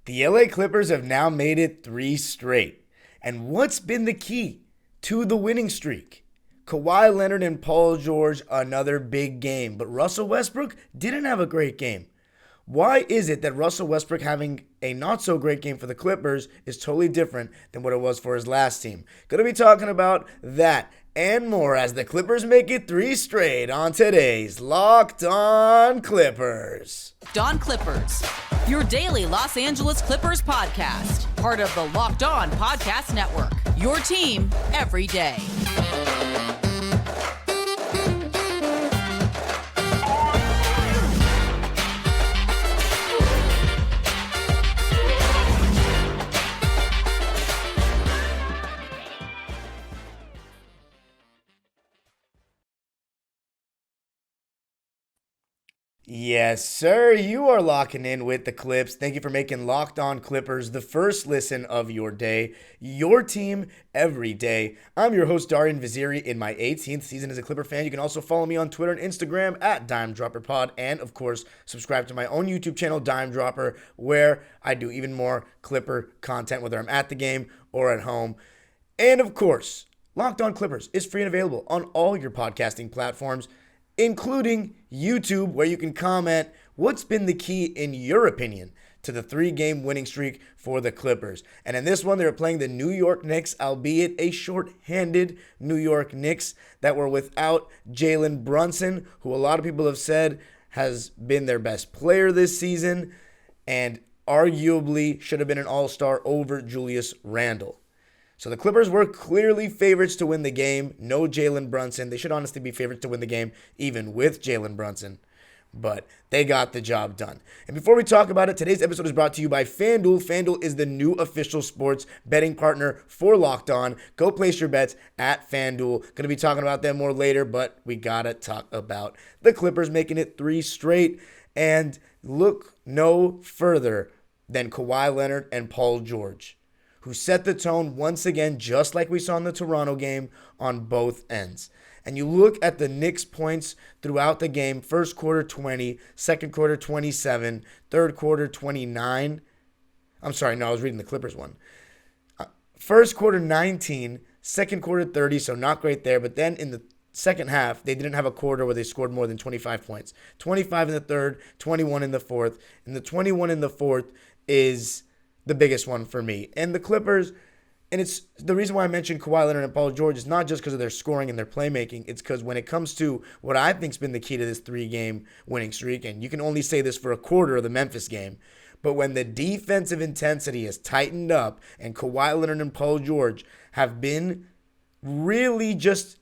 The LA Clippers have now made it 3 straight. And what's been the key to the winning streak? Kawhi Leonard and Paul George, another big game. But Russell Westbrook didn't have a great game. Why is it that Russell Westbrook having a not so great game for the Clippers is totally different than what it was for his last team? Going to be talking about that and more as the Clippers make it 3 straight on today's Locked On Clippers. Locked On Clippers, your daily Los Angeles Clippers podcast. Part of the Locked On Podcast Network, your team every day. Yes, sir. You are locking in with the Clips. Thank you for making Locked On Clippers the first listen of your day, your team every day. I'm your host, Darian Vaziri, in my 18th season as a Clipper fan. You can also follow me on Twitter and Instagram at DimeDropperPod, and of course, subscribe to my own YouTube channel, Dime Dropper, where I do even more Clipper content, whether I'm at the game or at home. And of course, Locked On Clippers is free and available on all your podcasting platforms, including YouTube, where you can comment what's been the key, in your opinion, to the 3-game winning streak for the Clippers. And in this one, they were playing the New York Knicks, albeit a short-handed New York Knicks that were without Jalen Brunson, who a lot of people have said has been their best player this season and arguably should have been an all-star over Julius Randle. So the Clippers were clearly favorites to win the game. No Jalen Brunson. They should honestly be favorites to win the game, even with Jalen Brunson. But they got the job done. And before we talk about it, today's episode is brought to you by FanDuel. FanDuel is the new official sports betting partner for Locked On. Go place your bets at FanDuel. Going to be talking about them more later, but we got to talk about the Clippers making it 3 straight. And look no further than Kawhi Leonard and Paul George, who set the tone once again, just like we saw in the Toronto game, on both ends. And you look at the Knicks' points throughout the game: first quarter 20, second quarter 27, third quarter 29. I'm sorry, no, I was reading the Clippers one. First quarter 19, second quarter 30, so not great there. But then in the second half, they didn't have a quarter where they scored more than 25 points. 25 in the third, 21 in the fourth. And the 21 in the fourth is the biggest one for me. And the Clippers, and it's the reason why I mentioned Kawhi Leonard and Paul George is not just because of their scoring and their playmaking. It's because when it comes to what I think's been the key to this 3-game winning streak, and you can only say this for a quarter of the Memphis game, but when the defensive intensity has tightened up and Kawhi Leonard and Paul George have been really just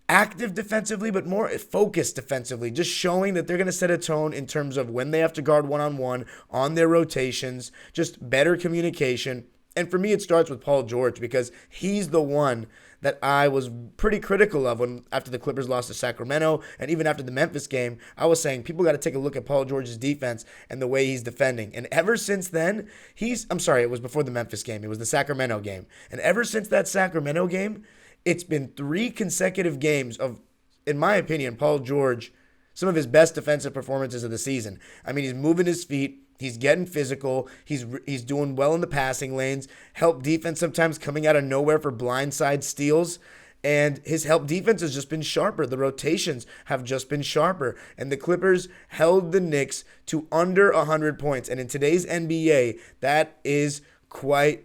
active defensively, but more focused defensively, just showing that they're going to set a tone in terms of when they have to guard one-on-one on their rotations, just better communication. And for me, it starts with Paul George, because he's the one that I was pretty critical of when after the Clippers lost to Sacramento, and even after the Memphis game, I was saying people got to take a look at Paul George's defense and the way he's defending. And ever since then, it was before the Memphis game. It was the Sacramento game. And ever since that Sacramento game, it's been 3 consecutive games of, in my opinion, Paul George, some of his best defensive performances of the season. I mean, he's moving his feet. He's getting physical. He's doing well in the passing lanes. Help defense sometimes coming out of nowhere for blindside steals. And his help defense has just been sharper. The rotations have just been sharper. And the Clippers held the Knicks to under 100 points. And in today's NBA, that is quite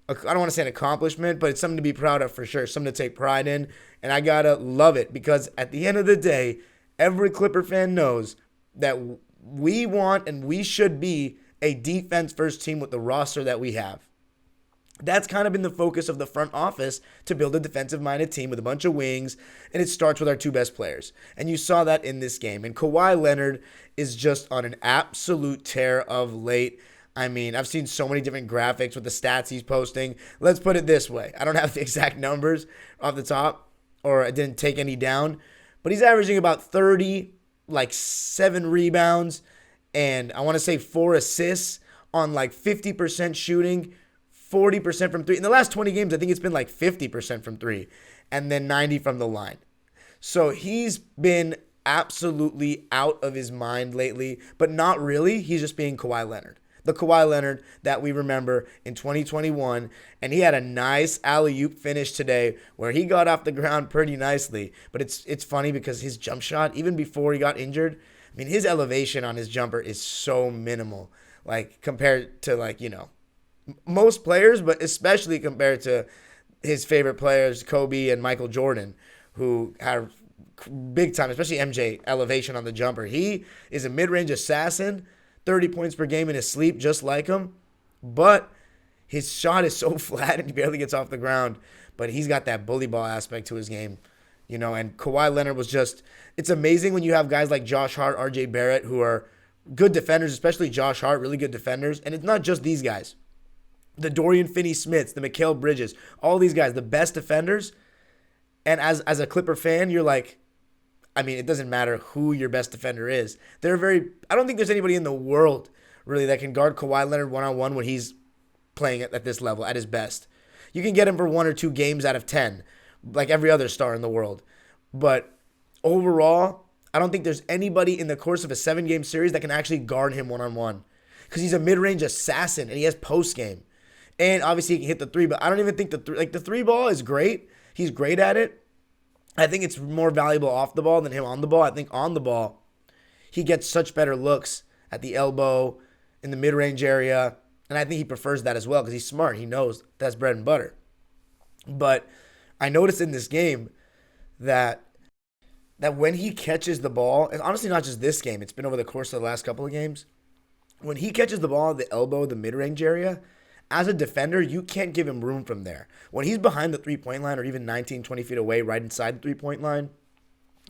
I don't want to say an accomplishment, but it's something to be proud of for sure, something to take pride in. And I got to love it, because at the end of the day, every Clipper fan knows that we want and we should be a defense-first team with the roster that we have. That's kind of been the focus of the front office, to build a defensive-minded team with a bunch of wings, and it starts with our 2 best players. And you saw that in this game. And Kawhi Leonard is just on an absolute tear of late. I mean, I've seen so many different graphics with the stats he's posting. Let's put it this way. I don't have the exact numbers off the top, or I didn't take any down, but he's averaging about 30, like 7 rebounds, and I want to say 4 assists on like 50% shooting, 40% from 3. In the last 20 games, I think it's been like 50% from 3, and then 90 from the line. So he's been absolutely out of his mind lately, but not really. He's just being Kawhi Leonard. The Kawhi Leonard that we remember in 2021, and he had a nice alley-oop finish today where he got off the ground pretty nicely. But it's funny because his jump shot, even before he got injured, I mean, his elevation on his jumper is so minimal, like compared to most players, but especially compared to his favorite players, Kobe and Michael Jordan, who have big time, especially MJ, elevation on the jumper. He is a mid-range assassin, 30 points per game in his sleep, just like him. But his shot is so flat and he barely gets off the ground. But he's got that bully ball aspect to his game, and Kawhi Leonard was just, it's amazing when you have guys like Josh Hart, RJ Barrett, who are good defenders, especially Josh Hart, really good defenders. And it's not just these guys. The Dorian Finney-Smiths, the Mikal Bridges, all these guys, the best defenders. And as a Clipper fan, you're like, I mean, it doesn't matter who your best defender is. I don't think there's anybody in the world really that can guard Kawhi Leonard one-on-one when he's playing at this level, at his best. You can get him for 1 or 2 games out of 10, like every other star in the world. But overall, I don't think there's anybody in the course of a 7-game series that can actually guard him one-on-one. Because he's a mid-range assassin and he has post-game. And obviously he can hit the three, but I don't even think the three ball is great. He's great at it. I think it's more valuable off the ball than him on the ball. I think on the ball, he gets such better looks at the elbow, in the mid-range area, and I think he prefers that as well because he's smart. He knows that's bread and butter. But I noticed in this game that when he catches the ball, and honestly not just this game, it's been over the course of the last couple of games, when he catches the ball at the elbow, the mid-range area, as a defender, you can't give him room from there. When he's behind the three-point line or even 19, 20 feet away right inside the three-point line,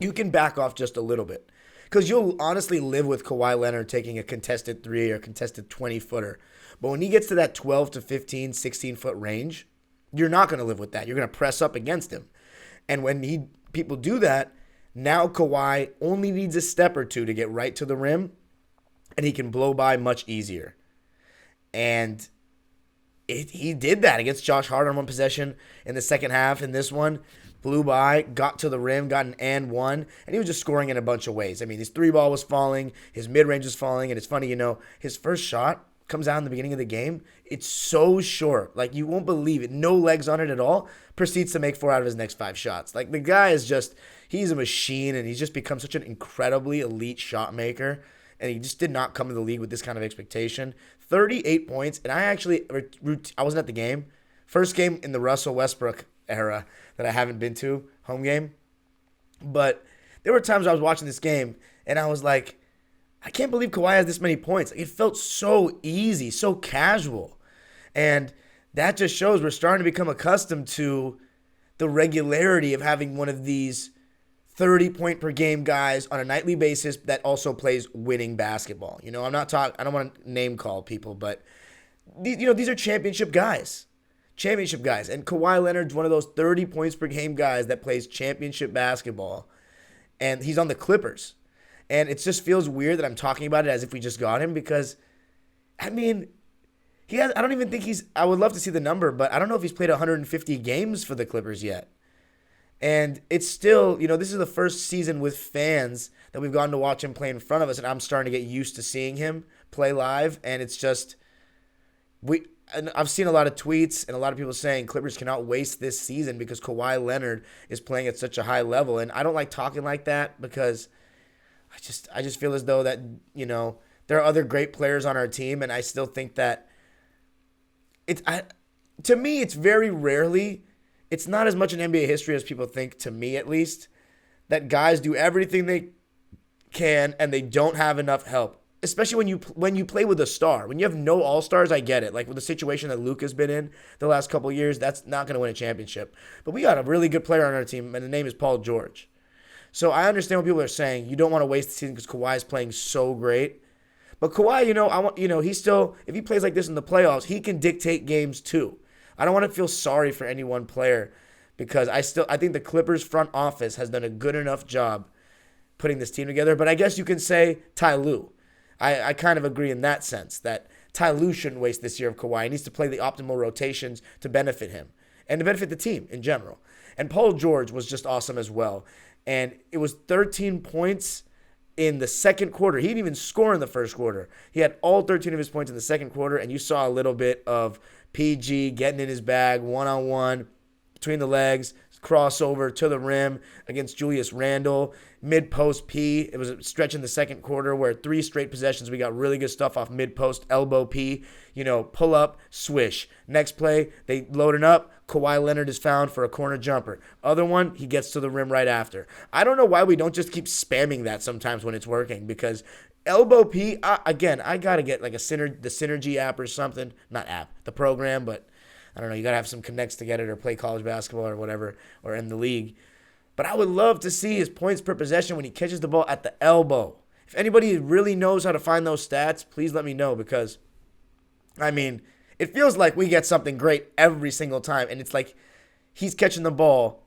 you can back off just a little bit. Because you'll honestly live with Kawhi Leonard taking a contested 3 or contested 20-footer. But when he gets to that 12 to 15, 16-foot range, you're not going to live with that. You're going to press up against him. And when people do that, now Kawhi only needs a step or two to get right to the rim, and he can blow by much easier. And he did that against Josh Hart on one possession in the second half. In this one, blew by, got to the rim, got an and one, and he was just scoring in a bunch of ways. I mean, his 3-ball was falling, his mid-range was falling, and it's funny, his first shot comes out in the beginning of the game. It's so short. Like, you won't believe it. No legs on it at all. Proceeds to make 4 out of his next 5 shots. Like, the guy is just, he's a machine, and he's just become such an incredibly elite shot maker. And he just did not come to the league with this kind of expectation. 38 points, and I wasn't at the game. First game in the Russell Westbrook era that I haven't been to, home game. But there were times I was watching this game, and I was like, I can't believe Kawhi has this many points. It felt so easy, so casual. And that just shows we're starting to become accustomed to the regularity of having one of these 30-point-per-game guys on a nightly basis that also plays winning basketball. I don't want to name call people, but these are championship guys. Championship guys. And Kawhi Leonard's one of those 30 points per game guys that plays championship basketball. And he's on the Clippers. And it just feels weird that I'm talking about it as if we just got him because, I mean, I don't even think I would love to see the number, but I don't know if he's played 150 games for the Clippers yet. And it's still, this is the first season with fans that we've gotten to watch him play in front of us, and I'm starting to get used to seeing him play live. And it's just, I've seen a lot of tweets and a lot of people saying Clippers cannot waste this season because Kawhi Leonard is playing at such a high level. And I don't like talking like that because I just feel as though that, there are other great players on our team, and I still think that to me, it's very rarely. It's not as much in NBA history as people think, to me at least, that guys do everything they can and they don't have enough help. Especially when you play with a star. When you have no all-stars, I get it. Like with the situation that Luke has been in the last couple of years, that's not going to win a championship. But we got a really good player on our team, and the name is Paul George. So I understand what people are saying. You don't want to waste the season because Kawhi is playing so great. But Kawhi, he's still, if he plays like this in the playoffs, he can dictate games too. I don't want to feel sorry for any one player because I think the Clippers front office has done a good enough job putting this team together. But I guess you can say Ty Lue. I kind of agree in that sense that Ty Lue shouldn't waste this year of Kawhi. He needs to play the optimal rotations to benefit him and to benefit the team in general. And Paul George was just awesome as well. And it was 13 points in the second quarter. He didn't even score in the first quarter. He had all 13 of his points in the second quarter, and you saw a little bit of PG getting in his bag, one-on-one, between the legs, crossover to the rim against Julius Randle, mid-post P. It was a stretch in the second quarter where 3 straight possessions, we got really good stuff off mid-post elbow P. Pull up, swish. Next play, they loading up. Kawhi Leonard is found for a corner jumper. Other one, he gets to the rim right after. I don't know why we don't just keep spamming that sometimes when it's working, because elbow P, again, I got to get like the Synergy app or something. Not app, the program, but I don't know, you got to have some connects to get it or play college basketball or whatever, or in the league. But I would love to see his points per possession when he catches the ball at the elbow. If anybody really knows how to find those stats, please let me know, because, it feels like we get something great every single time, and it's like he's catching the ball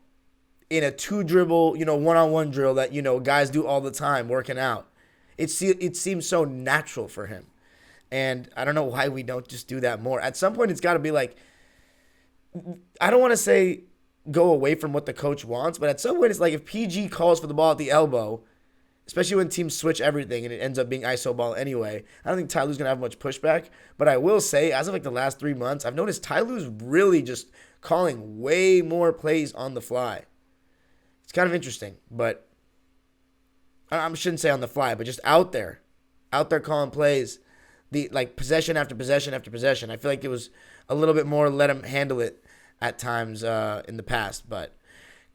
in a 2-dribble, one-on-one drill that, guys do all the time working out. It seems so natural for him. And I don't know why we don't just do that more. At some point, it's got to be like, I don't want to say go away from what the coach wants, but at some point, it's like if PG calls for the ball at the elbow, especially when teams switch everything and it ends up being ISO ball anyway, I don't think Ty Lue's going to have much pushback. But I will say, as of like the last 3 months, I've noticed Ty Lue's really just calling way more plays on the fly. It's kind of interesting, but I shouldn't say on the fly, but just out there calling plays, possession after possession after possession. I feel like it was a little bit more let him handle it at times in the past. But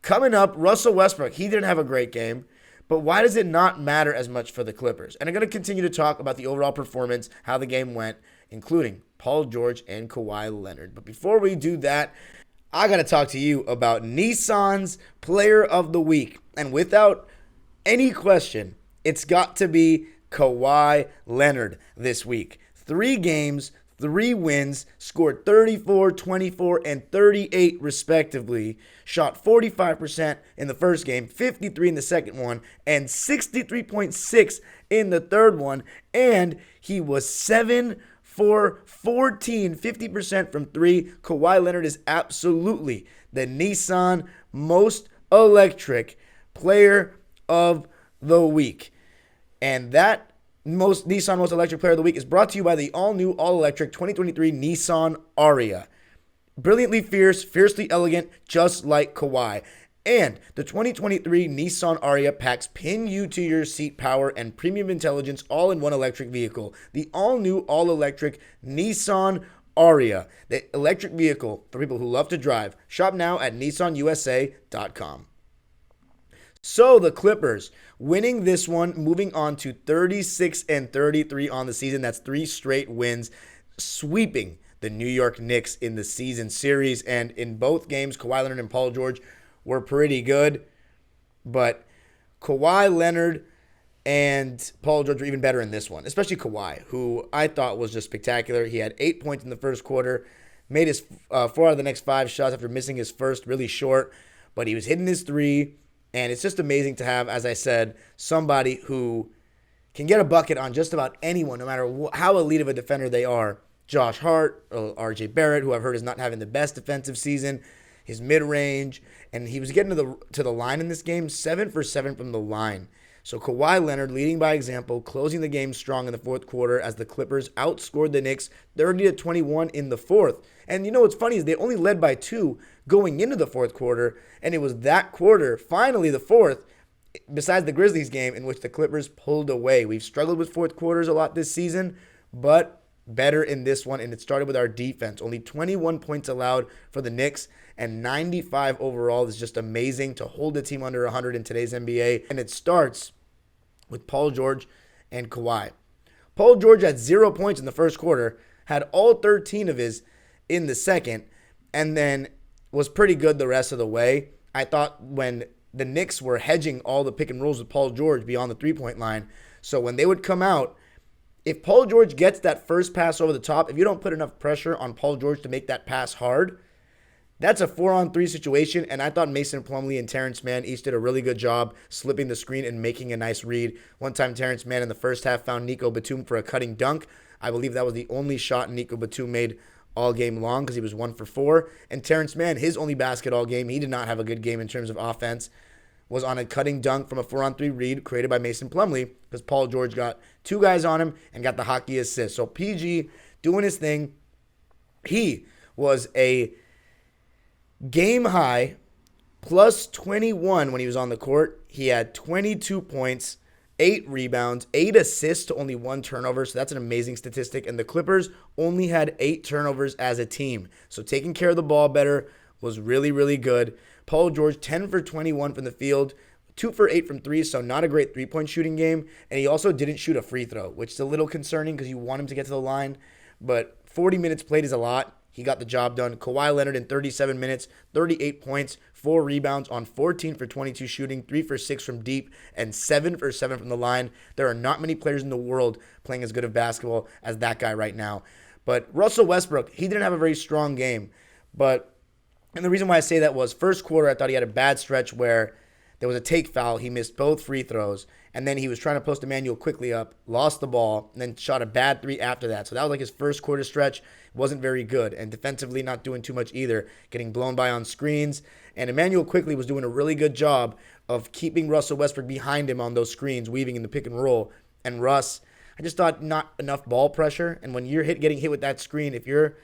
coming up, Russell Westbrook, he didn't have a great game, but why does it not matter as much for the Clippers? And I'm going to continue to talk about the overall performance, how the game went, including Paul George and Kawhi Leonard. But before we do that, I got to talk to you about Nissan's Player of the Week. And without any question, it's got to be Kawhi Leonard this week. 3 games, 3 wins, scored 34, 24, and 38 respectively. Shot 45% in the first game, 53 in the second one, and 63.6 in the third one. And he was 7 for 14, 50% from 3. Kawhi Leonard is absolutely the Nissan most electric player of the week. And that Nissan Most Electric Player of the Week is brought to you by the all-new, all-electric 2023 Nissan Ariya. Brilliantly fierce, fiercely elegant, just like Kawhi. And the 2023 Nissan Ariya packs pin you to your seat power and premium intelligence all in one electric vehicle. The all-new, all-electric Nissan Ariya, the electric vehicle for people who love to drive. Shop now at nissanusa.com. So the Clippers winning this one, moving on to 36-33 on the season. That's 3 straight wins, sweeping the New York Knicks in the season series. And in both games, Kawhi Leonard and Paul George were pretty good. But Kawhi Leonard and Paul George were even better in this one, especially Kawhi, who I thought was just spectacular. He had 8 points in the first quarter, made his 4 out of the next 5 shots after missing his first really short, but he was hitting his 3. And it's just amazing to have, as I said, somebody who can get a bucket on just about anyone, no matter how elite of a defender they are. Josh Hart, or RJ Barrett, who I've heard is not having the best defensive season, his mid-range, and he was getting to the line in this game, 7 for 7 from the line. So Kawhi Leonard leading by example, closing the game strong in the fourth quarter as the Clippers outscored the Knicks 30-21 in the fourth. And what's funny is they only led by 2 going into the fourth quarter, and it was that quarter, finally the fourth, besides the Grizzlies game, in which the Clippers pulled away. We've struggled with fourth quarters a lot this season, but better in this one, and it started with our defense. Only 21 points allowed for the Knicks, and 95 overall is just amazing to hold the team under 100 in today's NBA. And it starts with Paul George and Kawhi. Paul George had 0 points in the first quarter, had all 13 of his in the second, and then was pretty good the rest of the way. I thought when the Knicks were hedging all the pick and rolls with Paul George beyond the three-point line, so when they would come out, if Paul George gets that first pass over the top, if you don't put enough pressure on Paul George to make that pass hard, that's a 4-on-3 situation, and I thought Mason Plumlee and Terrence Mann each did a really good job slipping the screen and making a nice read. One time Terrence Mann in the first half found Nico Batum for a cutting dunk. I believe that was the only shot Nico Batum made all game long because he was 1 for 4. And Terrence Mann, his only basket all game, he did not have a good game in terms of offense. was on a cutting dunk from a 4-on-3 read created by Mason Plumlee because Paul George got two guys on him and got the hockey assist. So PG doing his thing. He was a game high plus 21 when he was on the court. He had 22 points, 8 rebounds, 8 assists to only 1 turnover. So that's an amazing statistic. And the Clippers only had 8 turnovers as a team. So taking care of the ball better was really, really good. Paul George, 10 for 21 from the field, 2 for 8 from 3, so not a great three-point shooting game. And he also didn't shoot a free throw, which is a little concerning because you want him to get to the line. But 40 minutes played is a lot. He got the job done. Kawhi Leonard in 37 minutes, 38 points, 4 rebounds on 14 for 22 shooting, 3 for 6 from deep, and 7 for 7 from the line. There are not many players in the world playing as good of basketball as that guy right now. But Russell Westbrook, he didn't have a very strong game. And the reason why I say that was first quarter, I thought he had a bad stretch where there was a take foul. He missed both free throws. And then he was trying to post Emmanuel quickly up, lost the ball, and then shot a bad 3 after that. So that was like his first quarter stretch. Wasn't very good. And defensively, not doing too much either. Getting blown by on screens. And Emmanuel quickly was doing a really good job of keeping Russell Westbrook behind him on those screens, weaving in the pick and roll. And Russ, I just thought not enough ball pressure. And when you're getting hit with that screen, if you're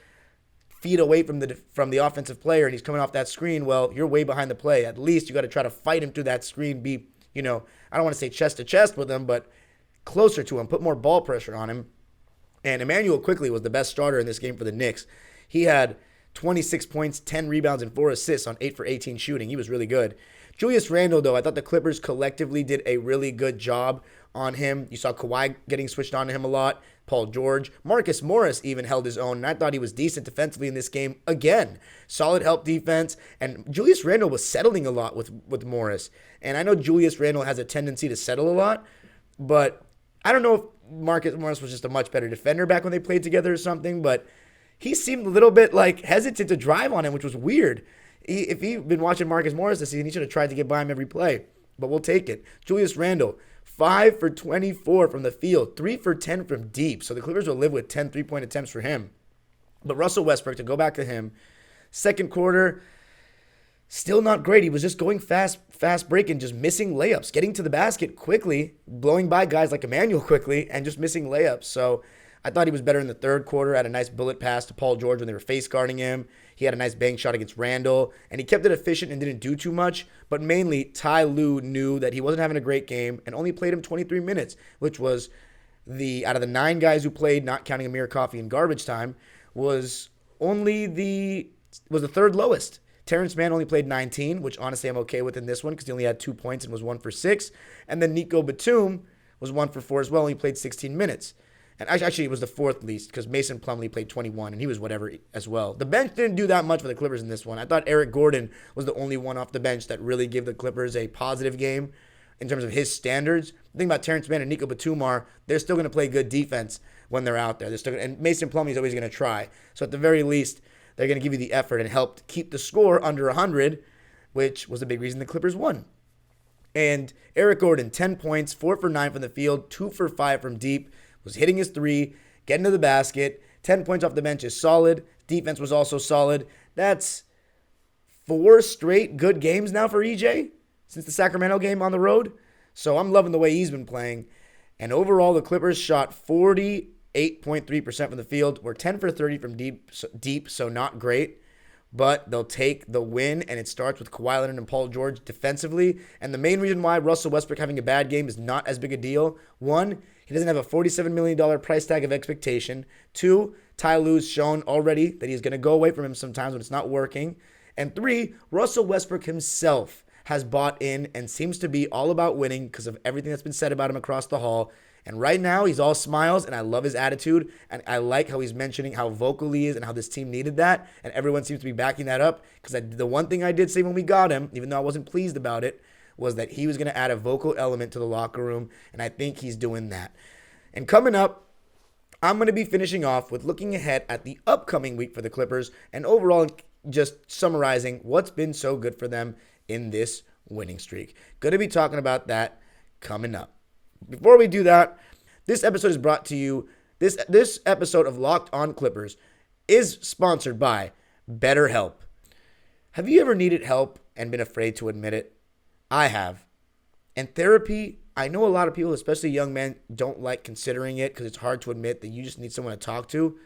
feet away from the offensive player and he's coming off that screen, well, you're way behind the play. At least you got to try to fight him through that screen, be, I don't want to say chest to chest with him, but closer to him, put more ball pressure on him. And Emmanuel quickly was the best starter in this game for the Knicks. He had 26 points, 10 rebounds, and 4 assists on 8 for 18 shooting. He was really good. Julius Randle, though, I thought the Clippers collectively did a really good job on him. You saw Kawhi getting switched on to him a lot. Paul George. Marcus Morris even held his own, and I thought he was decent defensively in this game again. Solid help defense, and Julius Randle was settling a lot with Morris. And I know Julius Randle has a tendency to settle a lot, but I don't know if Marcus Morris was just a much better defender back when they played together or something, but he seemed a little bit hesitant to drive on him, which was weird. If he'd been watching Marcus Morris this season, he should have tried to get by him every play, but we'll take it. Julius Randle, 5 for 24 from the field, 3 for 10 from deep. So the Clippers will live with 10 3-point attempts for him. But Russell Westbrook, to go back to him, second quarter, still not great. He was just going fast breaking, just missing layups, getting to the basket quickly, blowing by guys like Emmanuel quickly, and just missing layups. So I thought he was better in the third quarter. Had a nice bullet pass to Paul George when they were face guarding him. He had a nice bank shot against Randle, and he kept it efficient and didn't do too much. But mainly, Ty Lue knew that he wasn't having a great game and only played him 23 minutes, which was out of the 9 guys who played, not counting Amir Coffey in garbage time, was the third lowest. Terrence Mann only played 19, which honestly I'm okay with in this one because he only had 2 points and was 1 for 6. And then Nico Batum was 1 for 4 as well, and he played 16 minutes. And actually, it was the fourth least because Mason Plumlee played 21, and he was whatever as well. The bench didn't do that much for the Clippers in this one. I thought Eric Gordon was the only one off the bench that really gave the Clippers a positive game in terms of his standards. The thing about Terrence Mann and Nico Batum are they're still going to play good defense when they're out there. And Mason Plumlee is always going to try. So at the very least, they're going to give you the effort and help keep the score under 100, which was a big reason the Clippers won. And Eric Gordon, 10 points, 4 for 9 from the field, 2 for 5 from deep. Was hitting his 3, getting to the basket. 10 points off the bench is solid. Defense was also solid. That's 4 straight good games now for EJ since the Sacramento game on the road. So I'm loving the way he's been playing. And overall, the Clippers shot 48.3% from the field. We're 10 for 30 from deep, so not great. But they'll take the win, and it starts with Kawhi Leonard and Paul George defensively. And the main reason why Russell Westbrook having a bad game is not as big a deal. 1, he doesn't have a $47 million price tag of expectation. 2, Ty Lue's shown already that he's going to go away from him sometimes when it's not working. And 3, Russell Westbrook himself has bought in and seems to be all about winning because of everything that's been said about him across the hall. And right now, he's all smiles, and I love his attitude. And I like how he's mentioning how vocal he is and how this team needed that. And everyone seems to be backing that up. Because the one thing I did say when we got him, even though I wasn't pleased about it, was that he was going to add a vocal element to the locker room. And I think he's doing that. And coming up, I'm going to be finishing off with looking ahead at the upcoming week for the Clippers. And overall, just summarizing what's been so good for them in this winning streak. Going to be talking about that coming up. Before we do that, this episode is brought to you. This episode of Locked On Clippers is sponsored by BetterHelp. Have you ever needed help and been afraid to admit it? I have. And therapy, I know a lot of people, especially young men, don't like considering it because it's hard to admit that you just need someone to talk to.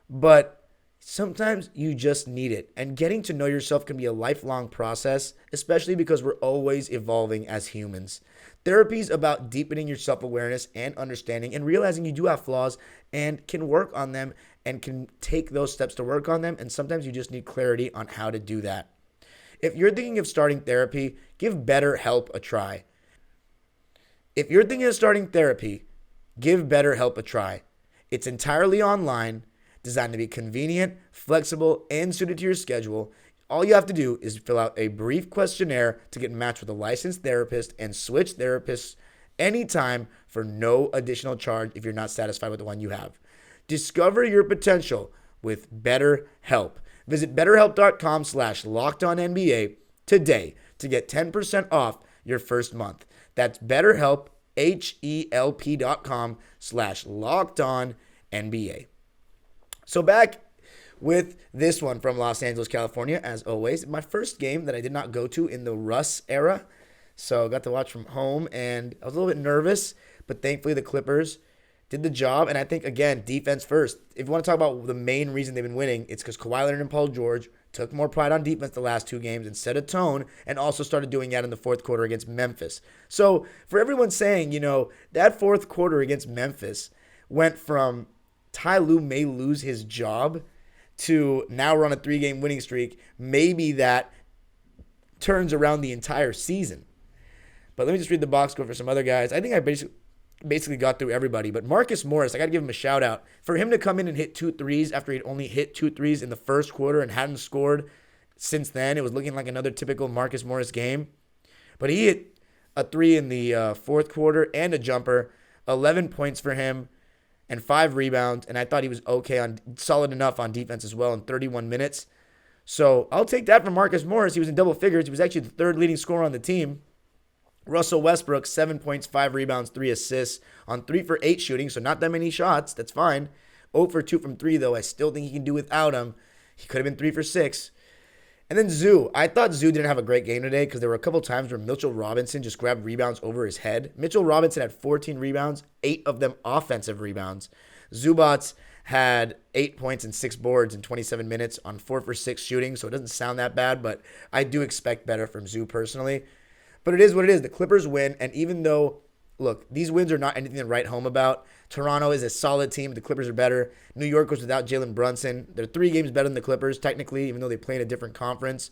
But sometimes you just need it. And getting to know yourself can be a lifelong process, especially because we're always evolving as humans. Therapy is about deepening your self-awareness and understanding and realizing you do have flaws and can work on them and can take those steps to work on them. And sometimes you just need clarity on how to do that. If you're thinking of starting therapy, give BetterHelp a try. If you're thinking of starting therapy, give BetterHelp a try. It's entirely online, designed to be convenient, flexible, and suited to your schedule. All you have to do is fill out a brief questionnaire to get matched with a licensed therapist and switch therapists anytime for no additional charge if you're not satisfied with the one you have. Discover your potential with BetterHelp. Visit BetterHelp.com/LockedOnNBA today to get 10% off your first month. That's BetterHelp, HELP.com/LockedOnNBA. So back with this one from Los Angeles, California, as always. My first game that I did not go to in the Russ era. So I got to watch from home, and I was a little bit nervous, but thankfully the Clippers did the job. And I think, again, defense first. If you want to talk about the main reason they've been winning, it's because Kawhi Leonard and Paul George took more pride on defense the last two games and set a tone, and also started doing that in the fourth quarter against Memphis. So for everyone saying, that fourth quarter against Memphis went from Ty Lue may lose his job to now run a 3-game winning streak, maybe that turns around the entire season. But let me just read the box score for some other guys. I think I basically got through everybody. But Marcus Morris, I got to give him a shout out. For him to come in and hit 2 threes after he'd only hit 2 threes in the first quarter and hadn't scored since then, it was looking like another typical Marcus Morris game. But he hit a 3 in the fourth quarter and a jumper, 11 points for him and 5 rebounds. And I thought he was solid enough on defense as well in 31 minutes. So I'll take that from Marcus Morris. He was in double figures. He was actually the third leading scorer on the team. Russell Westbrook, 7 points, 5 rebounds, 3 assists on 3 for 8 shooting, so not that many shots. That's fine. 0 for 2 from 3, though. I still think he can do without him. He could have been 3 for 6. And then Zoo. I thought Zoo didn't have a great game today because there were a couple times where Mitchell Robinson just grabbed rebounds over his head. Mitchell Robinson had 14 rebounds, 8 of them offensive rebounds. Zubats had 8 points and 6 boards in 27 minutes on 4 for 6 shooting, so it doesn't sound that bad, but I do expect better from Zoo personally. But it is what it is. The Clippers win, and even though, look, these wins are not anything to write home about. Toronto is a solid team. The Clippers are better. New York was without Jalen Brunson. They're 3 games better than the Clippers, technically, even though they play in a different conference.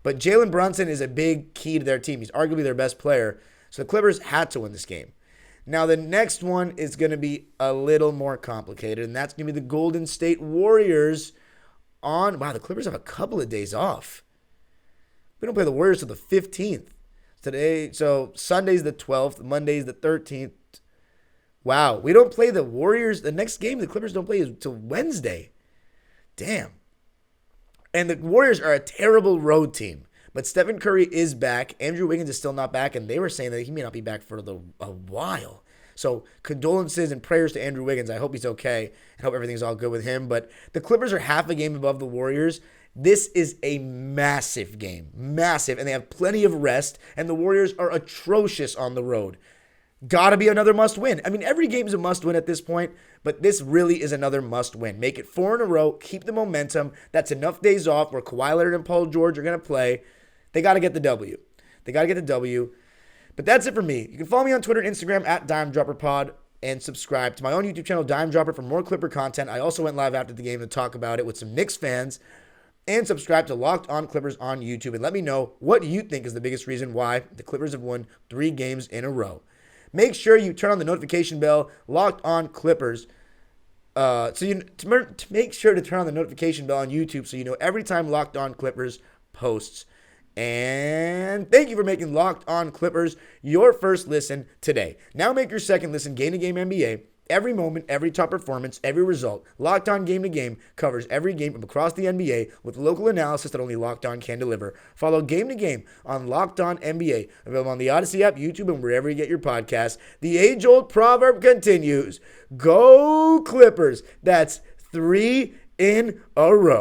But Jalen Brunson is a big key to their team. He's arguably their best player. So the Clippers had to win this game. Now, the next one is going to be a little more complicated, and that's going to be the Golden State Warriors wow, the Clippers have a couple of days off. We don't play the Warriors till the 15th. Today, so Sunday's the 12th, Monday's the 13th. Wow, we don't play the Warriors. The next game the Clippers don't play until Wednesday. Damn. And the Warriors are a terrible road team. But Stephen Curry is back. Andrew Wiggins is still not back, and they were saying that he may not be back for a while. So condolences and prayers to Andrew Wiggins. I hope he's okay and hope everything's all good with him. But the Clippers are half a game above the Warriors. This is a massive game. Massive. And they have plenty of rest. And the Warriors are atrocious on the road. Gotta be another must win. I mean, every game is a must win at this point. But this really is another must win. Make it 4 in a row. Keep the momentum. That's enough days off where Kawhi Leonard and Paul George are going to play. They got to get the W. But that's it for me. You can follow me on Twitter and Instagram at DimeDropperPod. And subscribe to my own YouTube channel, Dime Dropper, for more Clipper content. I also went live after the game to talk about it with some Knicks fans. And subscribe to Locked On Clippers on YouTube. And let me know what you think is the biggest reason why the Clippers have won 3 games in a row. Make sure you turn on the notification bell, Locked On Clippers. Make sure to turn on the notification bell on YouTube so you know every time Locked On Clippers posts. And thank you for making Locked On Clippers your first listen today. Now make your second listen Game to Game NBA. Every moment, every top performance, every result. Locked On Game to Game covers every game from across the NBA with local analysis that only Locked On can deliver. Follow Game to Game on Locked On NBA, available on the Odyssey app, YouTube, and wherever you get your podcasts. The age-old proverb continues. Go Clippers. That's 3 in a row.